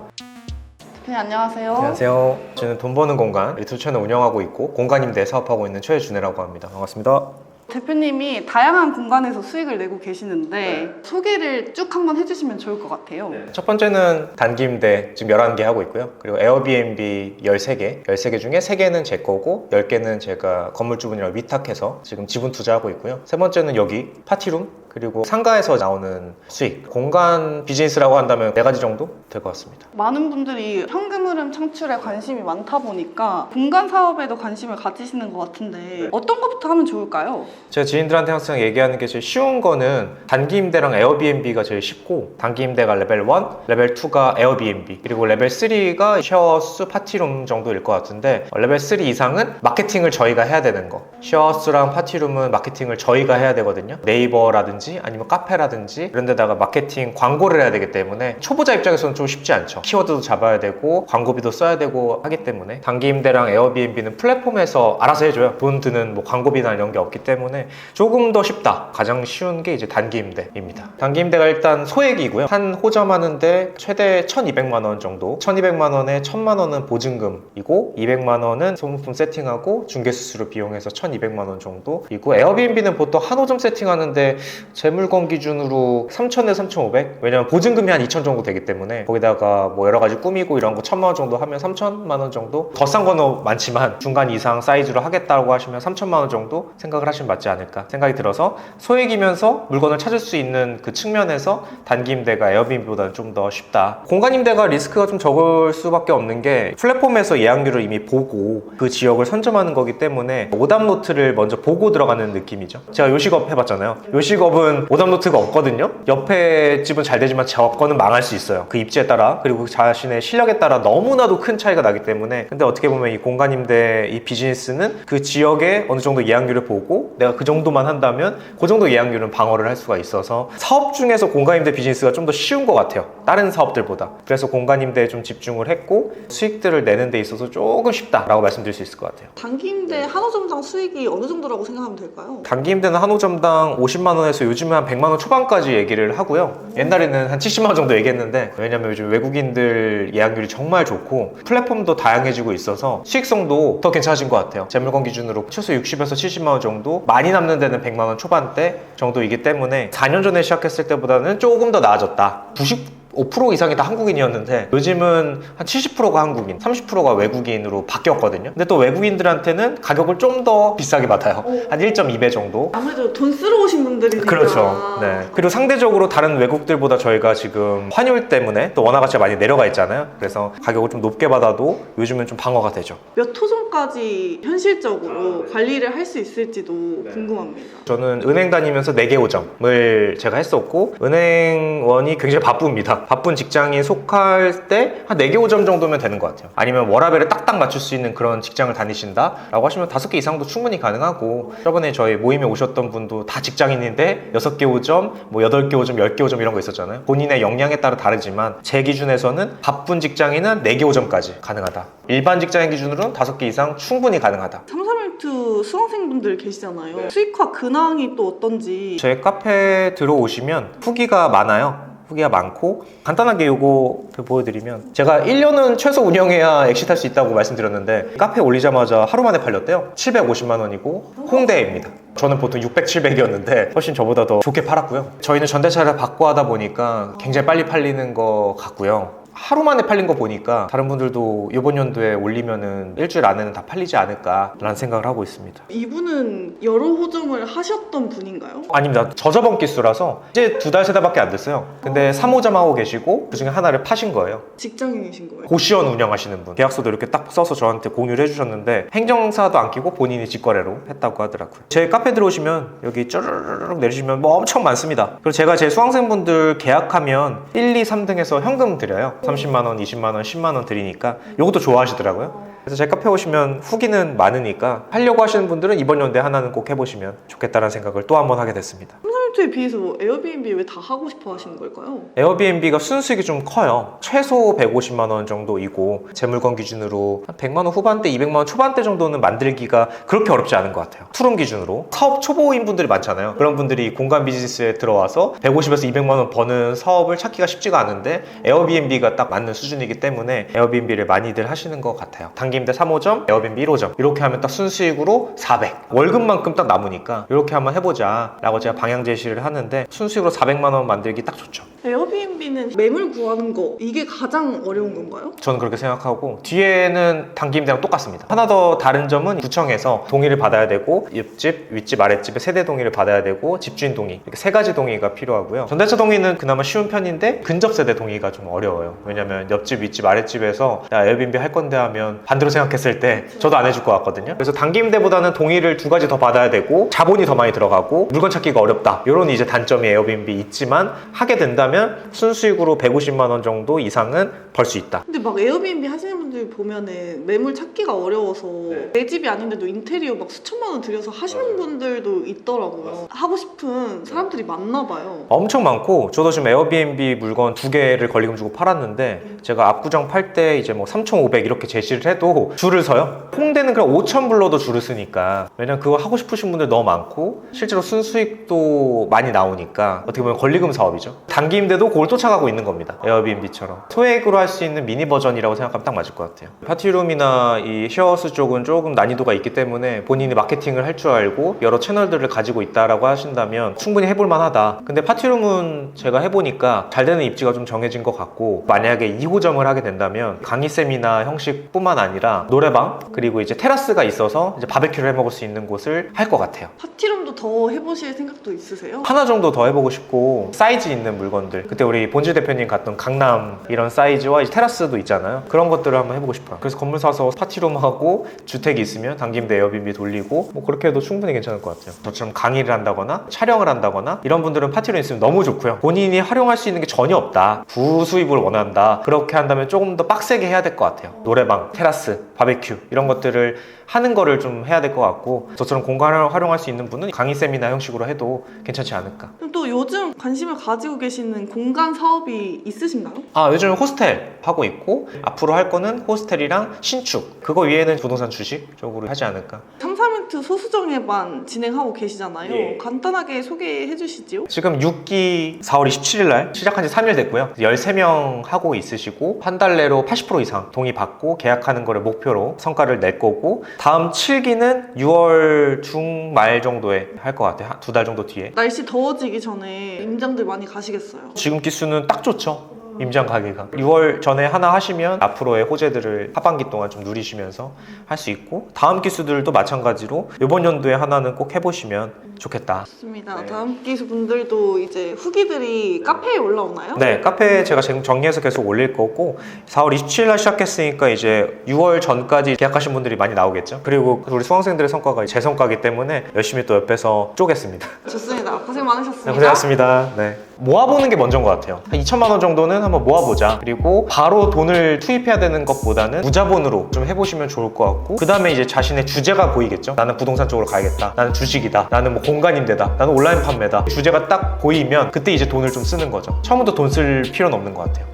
네, 안녕하세요. 안녕하세요. 저는 돈 버는 공간 유튜브 채널 운영하고 있고 공간임대 사업하고 있는 최준혜라고 합니다. 반갑습니다. 대표님이 다양한 공간에서 수익을 내고 계시는데 소개를 쭉 한번 해주시면 좋을 것 같아요. 첫 번째는 단기임대 지금 11개 하고 있고요. 그리고 에어비앤비 13개, 13개 중에 3개는 제 거고 10개는 제가 건물주분이랑 위탁해서 지금 지분 투자하고 있고요. 세 번째는 여기 파티룸, 그리고 상가에서 나오는 수익. 공간 비즈니스라고 한다면 4가지 정도 될 것 같습니다. 많은 분들이 현금 흐름 창출에 관심이 많다 보니까 공간 사업에도 관심을 가지시는 것 같은데 어떤 것부터 하면 좋을까요? 제가 지인들한테 항상 얘기하는 게, 제일 쉬운 거는 단기임대랑 에어비앤비가 제일 쉽고, 단기임대가 레벨 1, 레벨 2가 에어비앤비, 그리고 레벨 3가 쉐어하우스 파티룸 정도일 것 같은데, 레벨 3 이상은 마케팅을 저희가 해야 되는 거. 쉐어하우스랑 파티룸은 마케팅을 저희가 해야 되거든요. 네이버라든지 아니면 카페라든지 이런 데다가 마케팅 광고를 해야 되기 때문에 초보자 입장에서는 좀 쉽지 않죠. 키워드도 잡아야 되고 광고비도 써야 되고 하기 때문에, 단기임대랑 에어비앤비는 플랫폼에서 알아서 해줘요. 돈 드는 뭐 광고비나 이런 게 없기 때문에 조금 더 쉽다. 가장 쉬운 게 이제 단기임대입니다. 단기임대가 일단 소액이고요. 한 호점 하는데 최대 1,200만 원 정도, 1,200만 원에 1,000만 원은 보증금이고 200만 원은 소모품 세팅하고 중개수수료 비용해서 1,200만 원 정도이고, 에어비앤비는 보통 한 호점 세팅하는데 제 물건 기준으로 3,000에 3,500? 왜냐면 보증금이 한 2,000 정도 되기 때문에 거기다가 뭐 여러 가지 꾸미고 이런 거 1,000만 원 정도 하면 3,000만 원 정도? 더 싼 거는 많지만 중간 이상 사이즈로 하겠다고 하시면 3,000만 원 정도 생각을 하시면 맞지 않을까 생각이 들어서, 소액이면서 물건을 찾을 수 있는 그 측면에서 단기임대가 에어비앤비보다는 좀 더 쉽다. 공간임대가 리스크가 좀 적을 수밖에 없는 게, 플랫폼에서 예약률을 이미 보고 그 지역을 선점하는 거기 때문에 오답노트를 먼저 보고 들어가는 느낌이죠. 제가 요식업 해봤잖아요. 요식업은 오답노트가 없거든요. 옆에 집은 잘 되지만 제 거는 망할 수 있어요. 그 입지에 따라, 그리고 자신의 실력에 따라 너무나도 큰 차이가 나기 때문에. 근데 어떻게 보면 이 공간임대 이 비즈니스는 그 지역에 어느 정도 예약률을 보고 내가 그 정도만 한다면 그 정도 예약률은 방어를 할 수가 있어서, 사업 중에서 공간임대 비즈니스가 좀 더 쉬운 것 같아요, 다른 사업들보다. 그래서 공간임대에 좀 집중을 했고 수익들을 내는 데 있어서 조금 쉽다라고 말씀드릴 수 있을 것 같아요. 단기임대 한 호점당 수익이 어느 정도라고 생각하면 될까요? 단기임대는 한 호점당 50만 원에서 요즘은 한 100만 원 초반까지 얘기를 하고요. 옛날에는 한 70만 원 정도 얘기했는데, 왜냐면 요즘 외국인들 예약률이 정말 좋고 플랫폼도 다양해지고 있어서 수익성도 더 괜찮아진 것 같아요. 제 물건 기준으로 최소 60에서 70만 원 정도, 많이 남는 데는 100만 원 초반대 정도이기 때문에 4년 전에 시작했을 때보다는 조금 더 나아졌다. 5% 이상이 다 한국인이었는데 요즘은 한 70%가 한국인, 30%가 외국인으로 바뀌었거든요. 근데 또 외국인들한테는 가격을 좀 더 비싸게 받아요. 한 1.2배 정도. 아무래도 돈 쓰러 오신 분들이니까. 그렇죠. 네. 그리고 상대적으로 다른 외국들보다 저희가 지금 환율 때문에 또 원화 가치가 많이 내려가 있잖아요. 그래서 가격을 좀 높게 받아도 요즘은 좀 방어가 되죠. 몇 호점까지 현실적으로 관리를 할 수 있을지도 궁금합니다. 저는 은행 다니면서 4개 5점을 제가 했었고 은행원이 굉장히 바쁩니다. 바쁜 직장인 속할 때 한 4개 5점 정도면 되는 것 같아요. 아니면 워라밸을 딱딱 맞출 수 있는 그런 직장을 다니신다 라고 하시면 5개 이상도 충분히 가능하고, 저번에 저희 모임에 오셨던 분도 다 직장인인데 6개 5점, 뭐 8개 5점, 10개 5점 이런 거 있었잖아요. 본인의 역량에 따라 다르지만 제 기준에서는 바쁜 직장인은 4개 5점까지 가능하다. 일반 직장인 기준으로는 5개 이상 충분히 가능하다. 331 수강생분들 계시잖아요. 수익화 근황이 또 어떤지. 제 카페 들어오시면 후기가 많아요. 후기가 많고, 간단하게 요거 보여드리면, 제가 1년은 최소 운영해야 엑시트할 수 있다고 말씀드렸는데 카페 올리자마자 하루 만에 팔렸대요. 750만 원이고 홍대입니다. 저는 보통 600, 700이었는데 훨씬 저보다 더 좋게 팔았고요. 저희는 전대차를 받고 하다 보니까 굉장히 빨리 팔리는 것 같고요. 하루 만에 팔린 거 보니까 다른 분들도 이번 연도에 올리면은 일주일 안에는 다 팔리지 않을까라는 생각을 하고 있습니다. 이분은 여러 호점을 하셨던 분인가요? 아닙니다. 저저번 기수라서 이제 2달, 3달밖에 안 됐어요. 근데 3호점 하고 계시고 그중에 하나를 파신 거예요. 직장인이신 거예요? 고시원 운영하시는 분. 계약서도 이렇게 딱 써서 저한테 공유를 해주셨는데 행정사도 안 끼고 본인이 직거래로 했다고 하더라고요. 제 카페 들어오시면 여기 쭈르륵 내리시면 뭐 엄청 많습니다. 그리고 제가 제 수강생분들 계약하면 1, 2, 3등에서 현금 드려요. 30만 원, 20만 원, 10만 원 드리니까 이것도 좋아하시더라고요. 그래서 제 카페 오시면 후기는 많으니까 하려고 하시는 분들은 이번 연도에 하나는 꼭 해보시면 좋겠다는 생각을 또 한 번 하게 됐습니다. 331에 비해서 에어비앤비 왜 다 하고 싶어 하시는 걸까요? 에어비앤비가 순수익이 좀 커요. 최소 150만 원 정도이고 제 물건 기준으로 한 100만 원 후반대, 200만 원 초반대 정도는 만들기가 그렇게 어렵지 않은 것 같아요. 투룸 기준으로. 사업 초보인 분들이 많잖아요. 그런 분들이 공간 비즈니스에 들어와서 150에서 200만 원 버는 사업을 찾기가 쉽지가 않은데 에어비앤비가 딱 맞는 수준이기 때문에 에어비앤비를 많이들 하시는 것 같아요. 단기임대 3호점, 에어비앤비 1호점 이렇게 하면 딱 순수익으로 400, 월급만큼 딱 남으니까 이렇게 한번 해보자 라고 제가 방향 제시를 하는데 순수익으로 400만 원 만들기 딱 좋죠. 에어비앤비는 매물 구하는 거 이게 가장 어려운 건가요? 저는 그렇게 생각하고, 뒤에는 단기임대랑 똑같습니다. 하나 더 다른 점은 구청에서 동의를 받아야 되고 옆집, 윗집, 아랫집에 세대 동의를 받아야 되고 집주인 동의, 이렇게 3가지 동의가 필요하고요. 전대차 동의는 그나마 쉬운 편인데 근접 세대 동의가 좀 어려워요. 왜냐면 옆집, 윗집, 아랫집에서 야 에어비앤비 할 건데 하면 반대로 생각했을 때 저도 안 해줄 것 같거든요. 그래서 단기임대보다는 동의를 2가지 더 받아야 되고 자본이 더 많이 들어가고 물건 찾기가 어렵다, 이런 이제 단점이 에어비앤비 있지만 하게 된다면 순수익으로 150만 원 정도 이상은 벌 수 있다. 근데 막 에어비앤비 하시는 분들 보면은 매물 찾기가 어려워서 내 집이 아닌데도 인테리어 막 수천만 원 들여서 하시는 분들도 있더라고요. 하고 싶은 사람들이 많나 봐요. 엄청 많고, 저도 지금 에어비앤비 물건 2개를 권리금 주고 팔았는데 제가 압구정 팔 때 이제 뭐 3,500 이렇게 제시를 해도 줄을 서요. 홍대는 그냥 5,000 불러도 줄을 서니까, 왜냐면 그거 하고 싶으신 분들 너무 많고 실제로 순수익도 많이 나오니까 어떻게 보면 권리금 사업이죠. 단기임대도 그걸 쫓아가고 있는 겁니다. 에어비앤비처럼 소액으로 할 수 있는 미니 버전이라고 생각하면 딱 맞을 것 같아요. 파티룸이나 이 쉐어하우스 쪽은 조금 난이도가 있기 때문에 본인이 마케팅을 할 줄 알고 여러 채널들을 가지고 있다라고 하신다면 충분히 해볼 만하다. 근데 파티룸은 제가 해보니까 잘 되는 입지가 좀 정해진 것 같고, 만약에 2호점을 하게 된다면 강의 세미나 형식뿐만 아니라 노래방, 그리고 이제 테라스가 있어서 이제 바베큐를 해 먹을 수 있는 곳을 할 것 같아요. 파티룸도 더 해보실 생각도 있으세요? 하나 정도 더 해보고 싶고, 사이즈 있는 물건들, 그때 우리 본질 대표님 갔던 강남 이런 사이즈와 이제 테라스도 있잖아요. 그런 것들을 한번 해보고 싶어요. 그래서 건물 사서 파티룸 하고 주택이 있으면 단기임대 에어비앤비 돌리고 뭐 그렇게 해도 충분히 괜찮을 것 같아요. 저처럼 강의를 한다거나 촬영을 한다거나 이런 분들은 파티룸 있으면 너무 좋고요. 본인이 활용할 수 있는 게 전혀 없다, 부수입을 원한다, 그렇게 한다면 조금 더 빡세게 해야 될 것 같아요. 노래방, 테라스, 바베큐 이런 것들을 하는 거를 좀 해야 될 것 같고, 저처럼 공간을 활용할 수 있는 분은 강의 세미나 형식으로 해도 괜찮지 않을까. 그럼 또 요즘 관심을 가지고 계시는 공간 사업이 있으신가요? 요즘 호스텔 하고 있고, 앞으로 할 거는 호스텔이랑 신축, 그거 위에는 부동산 주식 쪽으로 하지 않을까. 331 소수정예반 진행하고 계시잖아요. 예. 간단하게 소개해 주시죠. 지금 6기 4월 27일 날 시작한 지 3일 됐고요. 13명 하고 있으시고 한 달 내로 80% 이상 동의 받고 계약하는 거를 목표로 성과를 낼 거고, 다음 7기는 6월 중말 정도에 할 것 같아요. 2달 정도 뒤에. 날씨 더워지기 전에 임장들 많이 가시겠어요? 지금 기수는 딱 좋죠. 임장 가기가 6월 전에 하나 하시면 앞으로의 호재들을 하반기 동안 좀 누리시면서 할 수 있고, 다음 기수들도 마찬가지로 이번 연도에 하나는 꼭 해보시면 좋겠다. 좋습니다. 네. 다음 기수 분들도 이제 후기들이 카페에 올라오나요? 네, 카페에 제가 지금 정리해서 계속 올릴 거고, 4월 27일 날 시작했으니까 이제 6월 전까지 계약하신 분들이 많이 나오겠죠. 그리고 우리 수강생들의 성과가 제 성과이기 때문에 열심히 또 옆에서 쪼겠습니다. 좋습니다. 고생 많으셨습니다. 네, 고생하셨습니다. 네. 모아보는 게 먼저인 것 같아요. 한 2천만 원 정도는 한번 모아보자. 그리고 바로 돈을 투입해야 되는 것보다는 무자본으로 좀 해보시면 좋을 것 같고, 그 다음에 이제 자신의 주제가 보이겠죠. 나는 부동산 쪽으로 가야겠다. 나는 주식이다. 나는 뭐 공간임대다. 나는 온라인 판매다. 주제가 딱 보이면 그때 이제 돈을 좀 쓰는 거죠. 처음부터 돈 쓸 필요는 없는 것 같아요.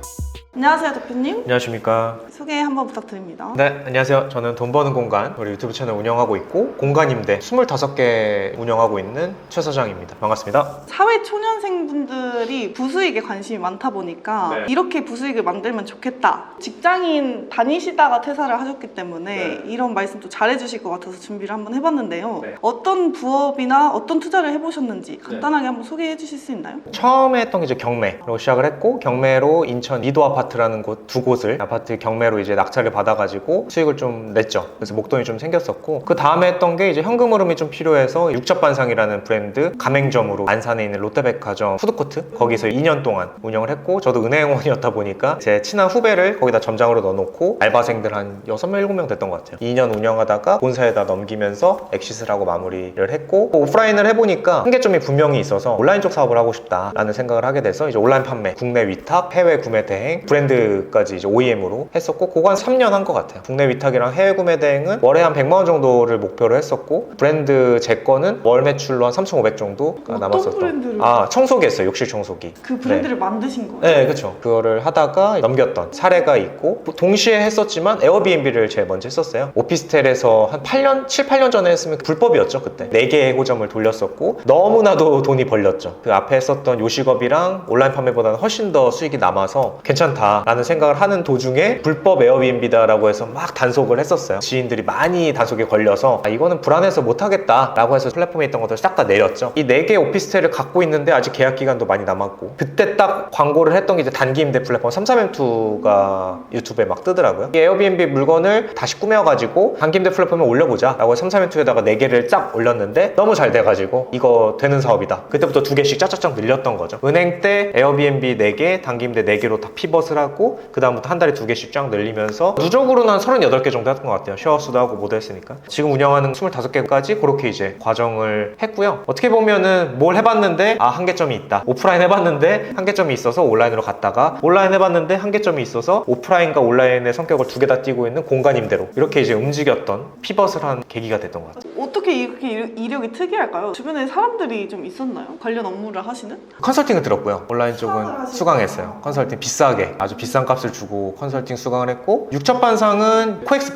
안녕하세요, 대표님. 안녕하십니까. 소개 한번 부탁드립니다. 네, 안녕하세요. 저는 돈 버는 공간, 우리 유튜브 채널 운영하고 있고, 공간임대 25개 운영하고 있는 최 사장입니다. 반갑습니다. 사회 초년생분들이 부수익에 관심이 많다 보니까 네. 이렇게 부수익을 만들면 좋겠다. 직장인 다니시다가 퇴사를 하셨기 때문에 네. 이런 말씀도 잘해주실 것 같아서 준비를 한번 해봤는데요. 네. 어떤 부업이나 어떤 투자를 해보셨는지 간단하게 한번 소개해 주실 수 있나요? 처음에 했던 게 이제 경매로 시작을 했고, 경매로 인천 리도 아파트라는 곳 두 곳을 아파트 경매로 이제 낙찰을 받아가지고 수익을 좀 냈죠. 그래서 목돈이 좀 생겼었고, 그 다음에 했던 게 이제 현금 흐름이 좀 필요해서 육첩반상이라는 브랜드 가맹점으로 안산에 있는 롯데백화점 푸드코트 거기서 2년 동안 운영을 했고, 저도 은행원이었다 보니까 제 친한 후배를 거기다 점장으로 넣어놓고 알바생들 한 6명, 7명 됐던 것 같아요. 2년 운영하다가 본사에다 넘기면서 엑시스를 하고 마무리를 했고, 오프라인을 해보니까 한계점이 분명히 있어서 온라인 쪽 사업을 하고 싶다라는 생각을 하게 돼서 이제 온라인 판매, 국내 위탁, 해외 구매 대행, 브랜드까지 이제 OEM으로 했었고, 그거 한 3년 한 것 같아요. 국내 위탁이랑 해외 구매 대행은 월에 한 100만 원 정도를 목표로 했었고, 브랜드 제 거는 월 매출로 한 3,500 정도가 어떤 남았었던. 브랜드를? 청소기 했어요. 욕실 청소기. 그 브랜드를 만드신 거예요? 네, 그렇죠. 그거를 하다가 넘겼던 사례가 있고, 동시에 했었지만 에어비앤비를 제일 먼저 했었어요. 오피스텔에서 한 8년, 7, 8년 전에 했으면 불법이었죠, 그때. 4개의 해고점을 돌렸었고, 너무나도 돈이 벌렸죠. 그 앞에 했었던 요식업이랑 온라인 판매보다는 훨씬 더 수익이 남아서 괜찮다라는 생각을 하는 도중에 불법 에어비앤비다라고 해서 막 단속을 했었어요. 지인들이 많이 단속에 걸려서 이거는 불안해서 못하겠다라고 해서 플랫폼에 있던 것들 싹 다 내렸죠. 이 4개 오피스텔을 갖고 있는데 아직 계약 기간도 많이 남았고, 그때 딱 광고를 했던 게 이제 단기 임대 플랫폼 33M2가 유튜브에 막 뜨더라고요. 이 에어비앤비 물건을 다시 꾸며가지고 단기 임대 플랫폼에 올려보자 라고 33M2에다가 4개를 쫙 올렸는데 너무 잘 돼가지고 이거 되는 사업이다. 그때부터 2개씩 짜짜짝 늘렸던 거죠. 은행 때 에어비앤비 4개, 단기 임대 4개로 다 피벗을 하고, 그 다음부터 한 달에 2개씩 쫙 늘리면서 누적으로는 한 38개 정도 했던 것 같아요. 쉐어수도 하고 모두 했으니까. 지금 운영하는 25개까지 그렇게 이제 과정을 했고요. 어떻게 보면은 뭘 해봤는데 한계점이 있다. 오프라인 해봤는데 한계점이 있어서 온라인으로 갔다가, 온라인 해봤는데 한계점이 있어서 오프라인과 온라인의 성격을 2개 다 띄고 있는 공간임대로 이렇게 이제 움직였던 피벗을 한 계기가 됐던 것 같아요. 어떻게 이렇게 이력이 특이할까요? 주변에 사람들이 좀 있었나요? 관련 업무를 하시는? 컨설팅을 들었고요. 온라인 쪽은 수강을 하시고. 수강했어요. 컨설팅 비싸게, 아주 비싼 값을 주고 컨설팅 수강을 했고, 육첩반상은 코엑스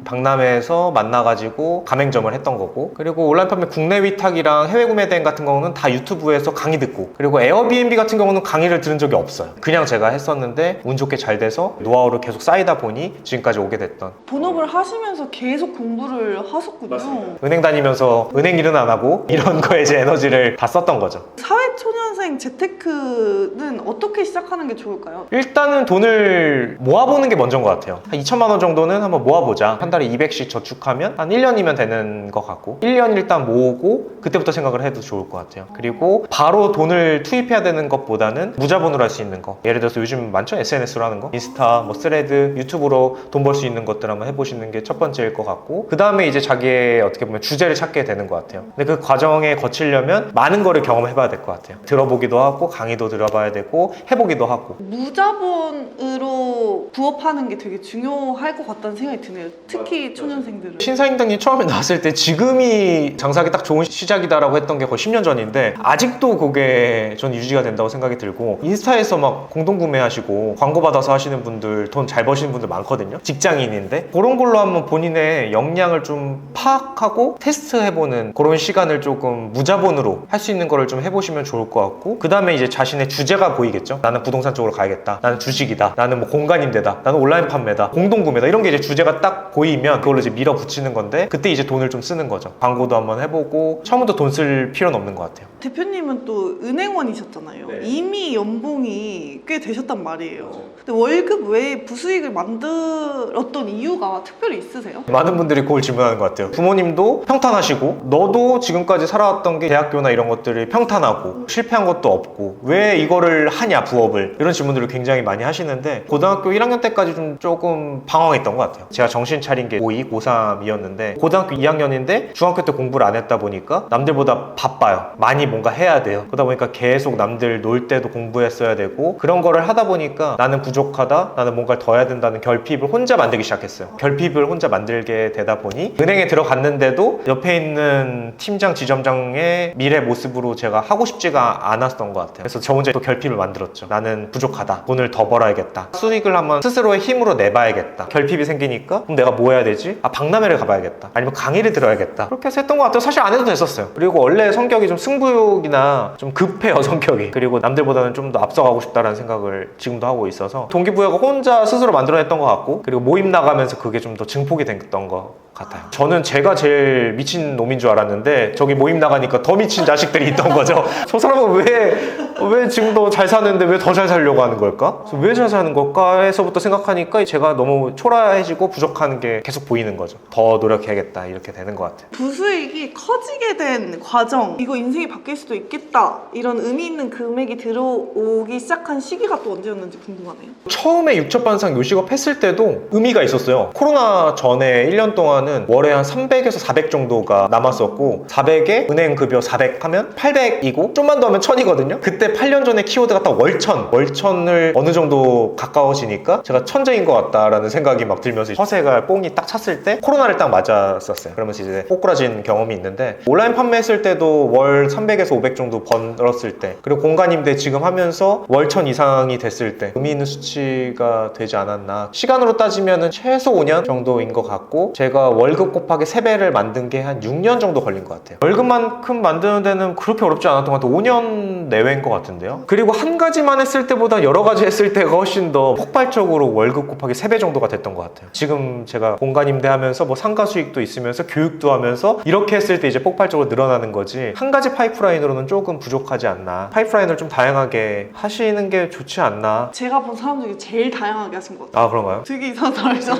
박람회에서 만나가지고 가맹점을 했던 거고, 그리고 온라인 판매 국내 위탁이랑 해외 구매 대행 같은 경우는 다 유튜브에서 강의 듣고, 그리고 에어비앤비 같은 경우는 강의를 들은 적이 없어요. 그냥 제가 했었는데 운 좋게 잘 돼서 노하우를 계속 쌓이다 보니 지금까지 오게 됐던. 본업을 하시면서 계속 공부를 하셨군요. 은행 다니면서 은행 일은 안 하고 이런 거에 이제 에너지를 다 썼던 거죠. 사회초년생 재테크는 어떻게 시작하는 게 좋을까요? 일단은 돈을 모아보는 게 먼저인 것 같아요. 한 2천만 원 정도는 한번 모아보자. 한 달에 200씩 저축하면 한 1년이면 되는 것 같고, 1년 일단 모으고 그때부터 생각을 해도 좋을 것 같아요. 그리고 바로 돈을 투입해야 되는 것보다는 무자본으로 할 수 있는 거, 예를 들어서 요즘 많죠? SNS로 하는 거, 인스타, 뭐 스레드, 유튜브로 돈 벌 수 있는 것들 한번 해보시는 게 첫 번째일 것 같고, 그 다음에 이제 자기의 어떻게 보면 주제를 찾게 되는 것 같아요. 근데 그 과정에 거치려면 많은 거를 경험해봐야 될 것 같아요. 들어보기도 하고, 강의도 들어봐야 되고, 해보기도 하고. 무자본으로 부업하는 게 되게 중요할 것 같다는 생각이 드네요. 특히 초년생들은. 신사임당님 처음에 나왔을 때 지금이 장사하기 딱 좋은 시작이다라고 했던 게 거의 10년 전인데 아직도 그게 전 유지가 된다고 생각이 들고, 인스타에서 막 공동구매하시고 광고 받아서 하시는 분들, 돈 잘 버시는 분들 많거든요. 직장인인데 그런 걸로 한번 본인의 역량을 좀 파악하고 테스트해보는 그런 시간을 조금 무자본으로 할 수 있는 거를 좀 해보시면 좋을 것 같고, 그 다음에 이제 자신의 주제가 보이겠죠. 나는 부동산 쪽으로 가야겠다. 나는 주식이다. 나는 뭐 공간임대다. 나는 온라인 판매다. 공동구매다. 이런 게 이제 주제가 딱 보이면 그걸로 이제 밀어붙이는 건데, 그때 이제 돈을 좀 쓰는 거죠. 광고도 한번 해보고, 처음부터 돈 쓸 필요는 없는 것 같아요. 대표님은 또 은행원이셨잖아요. 네. 이미 연봉이 꽤 되셨단 말이에요. 근데 월급 외에 부수익을 만들었던 이유가 특별히 있으세요? 많은 분들이 그걸 질문하는 것 같아요. 부모님도 평탄하시고 너도 지금까지 살아왔던 게 대학교나 이런 것들이 평탄하고 실패한 것도 없고 왜 이거를 하냐 부업을, 이런 질문들을 굉장히 많이 하시는데 고등학교 1학년 때까지 좀 조금 방황했던 것 같아요. 제가 정신 차린 게 고2, 고3이었는데 고등학교 2학년인데 중학교 때 공부를 안 했다 보니까 남들보다 바빠요. 많이 뭔가 해야 돼요. 그러다 보니까 계속 남들 놀 때도 공부했어야 되고 그런 거를 하다 보니까 나는 부족하다, 나는 뭔가를 더 해야 된다는 결핍을 혼자 만들기 시작했어요. 결핍을 혼자 만들게 되다 보니 은행에 들어갔는데도 옆에 있는 팀장, 지점장의 미래 모습으로 제가 하고 싶지가 않았던 것 같아요. 그래서 저 혼자 또 결핍을 만들었죠. 나는 부족하다, 돈을 더 벌어야겠다, 수익을 한번 스스로의 힘으로 내봐야겠다. 결핍이 생기니까 그럼 내가 뭐 해야 되지? 박람회를 가봐야겠다, 아니면 강의를 들어야겠다, 그렇게 해서 했던 것 같아요. 사실 안 해도 됐었어요. 그리고 원래 성격이 좀 승부욕이나 좀 급해요, 성격이. 그리고 남들보다는 좀 더 앞서가고 싶다라는 생각을 지금도 하고 있어서 동기부여가 혼자 스스로 만들어냈던 것 같고, 그리고 모임 나가면서 그게 좀 더 증폭이 됐던 것 같아요. 저는 제가 제일 미친 놈인 줄 알았는데 저기 모임 나가니까 더 미친 자식들이 있던 거죠. 저 사람은 왜 지금도 잘 사는데 왜 더 잘 살려고 하는 걸까? 왜 잘 사는 걸까? 에서부터 생각하니까 제가 너무 초라해지고 부족한 게 계속 보이는 거죠. 더 노력해야겠다, 이렇게 되는 것 같아요. 부수익이 커지게 된 과정, 이거 인생이 바뀔 수도 있겠다, 이런 의미 있는 금액이 들어오기 시작한 시기가 또 언제였는지 궁금하네요. 처음에 육첩반상 요식업 했을 때도 의미가 있었어요. 코로나 전에 1년 동안은 월에 한 300에서 400 정도가 남았었고 400에 은행 급여 400 하면 800이고 좀만 더 하면 1000이거든요. 그때 8년 전에 키워드가 딱 월천을 어느 정도 가까워지니까 제가 천재인 것 같다라는 생각이 막 들면서 허세가 뽕이 딱 찼을 때 코로나를 딱 맞았었어요. 그러면서 이제 꼬꾸라진 경험이 있는데, 온라인 판매했을 때도 월 300에서 500 정도 벌었을 때, 그리고 공간임대 지금 하면서 월 1000 이상이 됐을 때 의미 있는 수치가 되지 않았나. 시간으로 따지면 최소 5년 정도인 것 같고, 제가 월급 곱하기 3배를 만든 게 한 6년 정도 걸린 것 같아요. 월급만큼 만드는 데는 그렇게 어렵지 않았던 것 같아요. 5년 내외인 것 같은데요. 그리고 한 가지만 했을 때보다 여러 가지 했을 때가 훨씬 더 폭발적으로 월급 곱하기 3배 정도가 됐던 것 같아요. 지금 제가 공간 임대하면서 뭐 상가 수익도 있으면서 교육도 하면서 이렇게 했을 때 이제 폭발적으로 늘어나는 거지, 한 가지 파이프라인으로는 조금 부족하지 않나. 파이프라인을 좀 다양하게 하시는 게 좋지 않나. 제가 본 사람 중에 제일 다양하게 하신 것 같아요. 아, 그런가요? 되게 이상한 사람이죠.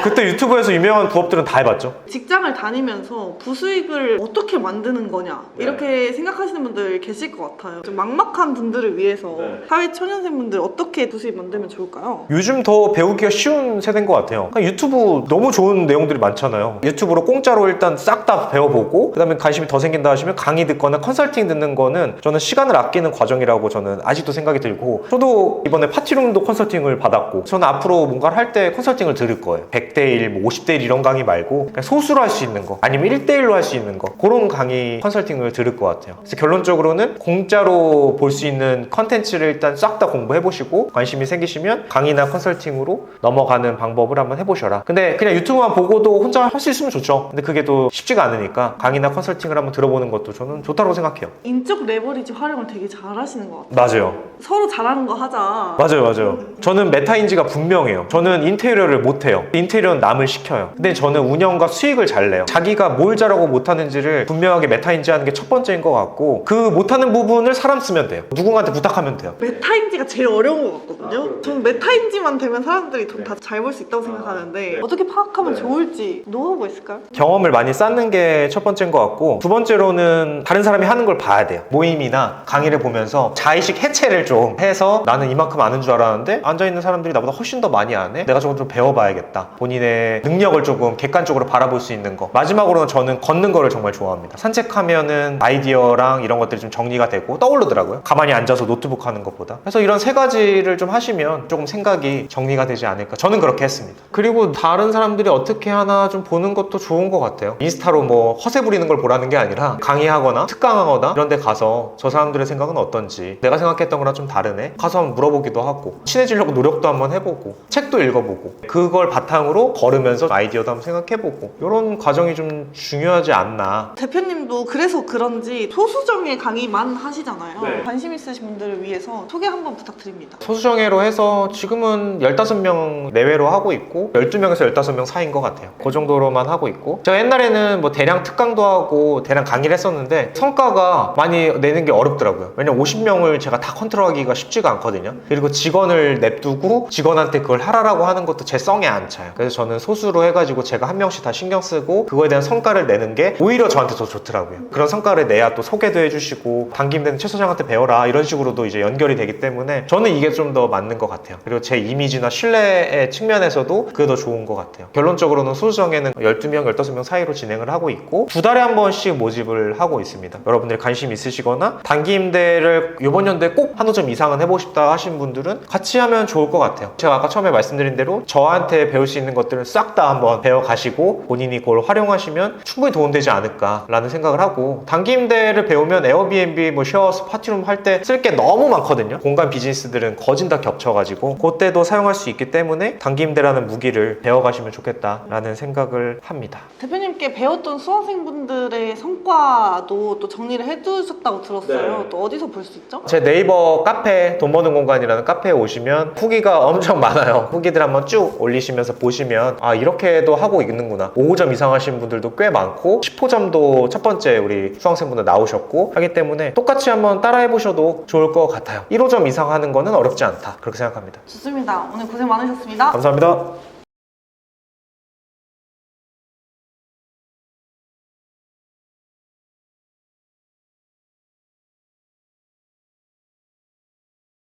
그때 유튜브에서 유명한 부업들은 다 해봤죠. 직장을 다니면서 부수익을 어떻게 만드는 거냐, 이렇게 생각하시는 분들 계실 것 같아요. 좀 막막한 분들을 위해서 사회 초년생분들 어떻게 부수익 만들면 좋을까요? 요즘 더 배우기가 쉬운 세대인 것 같아요. 유튜브 너무 좋은 내용들이 많잖아요. 유튜브로 공짜로 일단 싹 다 배워보고, 그 다음에 관심이 더 생긴다 하시면 강의 듣거나 컨설팅 듣는 거는 저는 시간을 아끼는 과정이라고 저는 아직도 생각이 들고, 저도 이번에 파티룸도 컨설팅을 받았고, 저는 앞으로 뭔가를 할 때 컨설팅을 들을 거예요. 100대1, 뭐 50대1 이런 강의 말고 그냥 소수로 할 수 있는 거, 아니면 1대1로 할 수 있는 거, 그런 강의 컨설팅을 들을 것 같아요. 그래서 결론적으로는 공짜로 볼 수 있는 컨텐츠를 일단 싹 다 공부해보시고, 관심이 생기시면 강의나 컨설팅으로 넘어가는 방법을 한번 해보셔라. 근데 그냥 유튜브만 보고도 혼자 할 수 있으면 좋죠. 근데 그게 또 쉽지가 않으니까 강의나 컨설팅을 한번 들어보는 것도 저는 좋다고 생각해요. 인적 레버리지 활용을 되게 잘하시는 것 같아요. 맞아요. 서로 잘하는 거 하자. 맞아요. 저는 메타인지가 분명해요. 저는 인테리어를 못해요. 인테리어는 남을 시켜요. 근데 저는 운영과 수익을 잘 내요. 자기가 뭘 잘하고 못하는지를 분명하게 메타인지 하는 게 첫 번째인 것 같고, 그 못하는 부분을 사람 쓰면 돼요. 누군가한테 부탁하면 돼요. 메타인지가 제일 어려운 것 같거든요. 저는 메타인지만 되면 사람들이 돈 다 잘 벌 수 있다고 생각하는데 어떻게 파악하면 좋을지 노하우가 있을까요? 경험을 많이 쌓는 게 첫 번째인 것 같고, 두 번째로는 다른 사람이 하는 걸 봐야 돼요. 모임이나 강의를 보면서 자의식 해체를 좀 해서, 나는 이만큼 아는 줄 알았는데 앉아있는 사람들이 나보다 훨씬 더 많이 아네? 내가 조금 좀 배워봐야겠다. 본인의 능력을 조금 객관적으로 바라볼 수 있는 거. 마지막으로는 저는 걷는 거를 정말 좋아합니다. 산책하면은 아이디어랑 이런 것들이 좀 정리가 되고 떠오르더라고요. 가만히 앉아서 노트북 하는 것보다. 그래서 이런 세 가지를 좀 하시면 조금 생각이 정리가 되지 않을까. 저는 그렇게 했습니다. 그리고 다른 사람들이 어떻게 하나 좀 보는 것도 좋은 것 같아요. 인스타로 뭐 허세 부리는 걸 보라는 게 아니라 강의하거나 특강하거나 이런 데 가서 저 사람들의 생각은 어떤지, 내가 생각했던 거랑 좀 다르네? 가서 한번 물어보기도 하고, 친해지려고 노력도 한번 해보고, 책도 읽어보고, 그걸 바탕으로 걸으면서 아이디어 아이디어도 한번 생각해보고 이런 과정이 좀 중요하지 않나. 대표님도 그래서 그런지 소수정예 강의만 하시잖아요. 네. 관심 있으신 분들을 위해서 소개 한번 부탁드립니다. 소수정예로 해서 지금은 15명 내외로 하고 있고 12명에서 15명 사이인 것 같아요. 그 정도로만 하고 있고 제가 옛날에는 뭐 대량 특강도 하고 대량 강의를 했었는데 성과가 많이 내는 게 어렵더라고요. 왜냐면 50명을 제가 다 컨트롤하기가 쉽지가 않거든요. 그리고 직원을 냅두고 직원한테 그걸 하라고 하는 것도 제 성에 안 차요. 그래서 저는 소수로 해가지고 제가 한 명씩 다 신경 쓰고 그거에 대한 성과를 내는 게 오히려 저한테 더 좋더라고요. 그런 성과를 내야 또 소개도 해주시고 당김되는 최 소장한테 배워라 이런 식으로도 이제 연결이 되기 때문에 저는 이게 좀 더 맞는 것 같아요. 그리고 제 이미지나 신뢰의 측면에서도 그게 더 좋은 것 같아요. 결론적으로는 소수정예는 12명, 15명 사이로 진행을 하고 있고 2달에 한 번씩 모집을 하고 있습니다. 여러분들이 관심 있으시거나 단기 임대를 이번 연도에 꼭 한두 점 이상은 해보고 싶다 하신 분들은 같이 하면 좋을 것 같아요. 제가 아까 처음에 말씀드린 대로 저한테 배울 수 있는 것들을 싹 다 한번 배워가시고 본인이 그걸 활용하시면 충분히 도움되지 않을까라는 생각을 하고 단기 임대를 배우면 에어비앤비, 뭐 쉐어하우스, 파티룸 할 때 쓸 게 너무 많거든요. 공간 비즈니스들은 거진 다 겹쳐가지고 그때도 사용할 수 있기 때문에 단기 임대라는 무기를 배워가시면 좋겠다라는 생각을 합니다. 대표님께 배웠던 수강생분들의 성과도 또 정리를 해두셨다고 들었어요. 네. 또 어디서 볼 수 있죠? 제 네이버 카페 돈 버는 공간이라는 카페에 오시면 후기가 엄청 많아요. 후기들 한번 쭉 올리시면서 보시면 아 이렇게도 하고 있는구나. 5점 이상 하신 분들도 꽤 많고 10호점도 첫 번째 우리 수강생분들 나오셨고 하기 때문에 똑같이 한번 따라해 보셔도 좋을 것 같아요. 1호점 이상 하는 거는 어렵지 않다 그렇게 생각합니다. 좋습니다. 오늘 고생 많으셨습니다. 감사합니다.